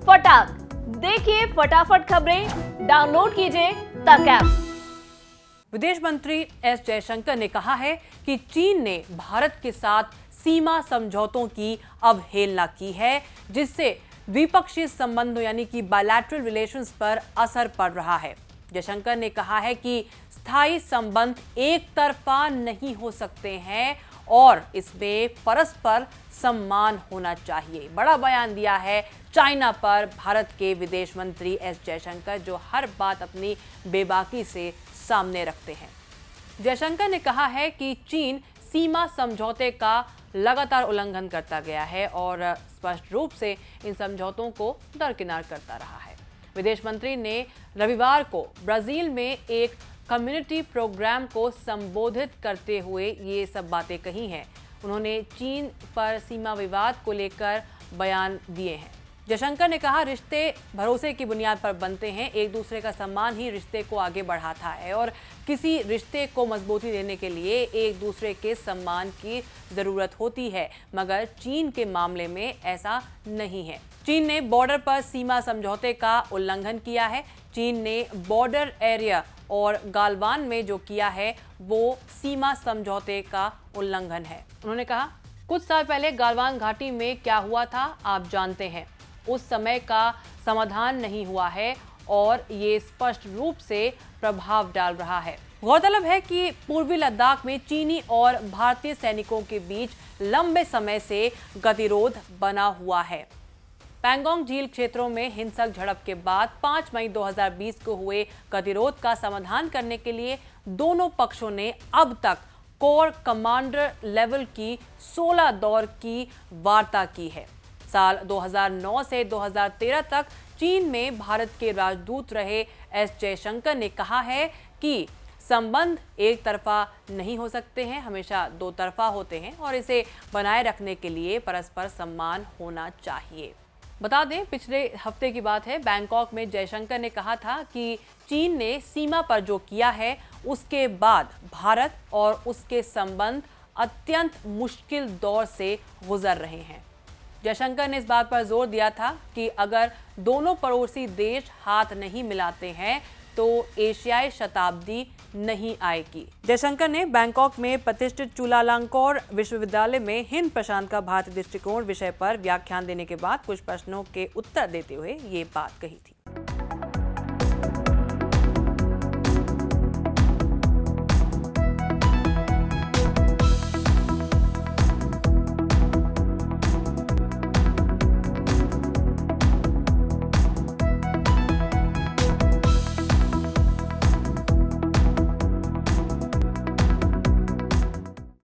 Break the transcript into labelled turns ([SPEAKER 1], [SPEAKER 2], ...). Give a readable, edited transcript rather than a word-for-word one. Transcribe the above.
[SPEAKER 1] फटाक। देखिए फटाफट खबरें, डाउनलोड कीजिए तक ऐप।
[SPEAKER 2] विदेश मंत्री एस जयशंकर ने कहा है कि चीन ने भारत के साथ सीमा समझौतों की अवहेलना की है, जिससे द्विपक्षीय संबंधों यानी कि बायलैटरल रिलेशंस पर असर पड़ रहा है। जयशंकर ने कहा है कि स्थायी संबंध एक तरफा नहीं हो सकते हैं और इसमें परस्पर सम्मान होना चाहिए। बड़ा बयान दिया है चाइना पर भारत के विदेश मंत्री एस जयशंकर, जो हर बात अपनी बेबाकी से सामने रखते हैं। जयशंकर ने कहा है कि चीन सीमा समझौते का लगातार उल्लंघन करता गया है और स्पष्ट रूप से इन समझौतों को दरकिनार करता रहा है। विदेश मंत्री ने रविवार को ब्राजील में एक कम्युनिटी प्रोग्राम को संबोधित करते हुए ये सब बातें कही हैं। उन्होंने चीन पर सीमा विवाद को लेकर बयान दिए हैं। जयशंकर ने कहा, रिश्ते भरोसे की बुनियाद पर बनते हैं। एक दूसरे का सम्मान ही रिश्ते को आगे बढ़ाता है और किसी रिश्ते को मजबूती देने के लिए एक दूसरे के सम्मान की ज़रूरत होती है, मगर चीन के मामले में ऐसा नहीं है। चीन ने बॉर्डर पर सीमा समझौते का उल्लंघन किया है। चीन ने बॉर्डर एरिया और गालवान में जो किया है वो सीमा समझौते का उल्लंघन है। उन्होंने कहा, कुछ साल पहले गालवान घाटी में क्या हुआ था आप जानते हैं। उस समय का समाधान नहीं हुआ है और ये स्पष्ट रूप से प्रभाव डाल रहा है। गौरतलब है कि पूर्वी लद्दाख में चीनी और भारतीय सैनिकों के बीच लंबे समय से गतिरोध बना हुआ है। पैंगोंग झील क्षेत्रों में हिंसक झड़प के बाद 5 मई 2020 को हुए गतिरोध का समाधान करने के लिए दोनों पक्षों ने अब तक कोर कमांडर लेवल की 16 दौर की वार्ता की है। साल 2009 से 2013 तक चीन में भारत के राजदूत रहे एस जयशंकर ने कहा है कि संबंध एक तरफा नहीं हो सकते हैं, हमेशा दो तरफा होते हैं और इसे बनाए रखने के लिए परस्पर सम्मान होना चाहिए। बता दें, पिछले हफ्ते की बात है, बैंकॉक में जयशंकर ने कहा था कि चीन ने सीमा पर जो किया है उसके बाद भारत और उसके संबंध अत्यंत मुश्किल दौर से गुजर रहे हैं। जयशंकर ने इस बात पर जोर दिया था कि अगर दोनों पड़ोसी देश हाथ नहीं मिलाते हैं तो एशियाई शताब्दी नहीं आएगी। जयशंकर ने बैंकॉक में प्रतिष्ठित चुलालांकोर विश्वविद्यालय में हिंद प्रशांत का भारतीय दृष्टिकोण विषय पर व्याख्यान देने के बाद कुछ प्रश्नों के उत्तर देते हुए ये बात कही थी।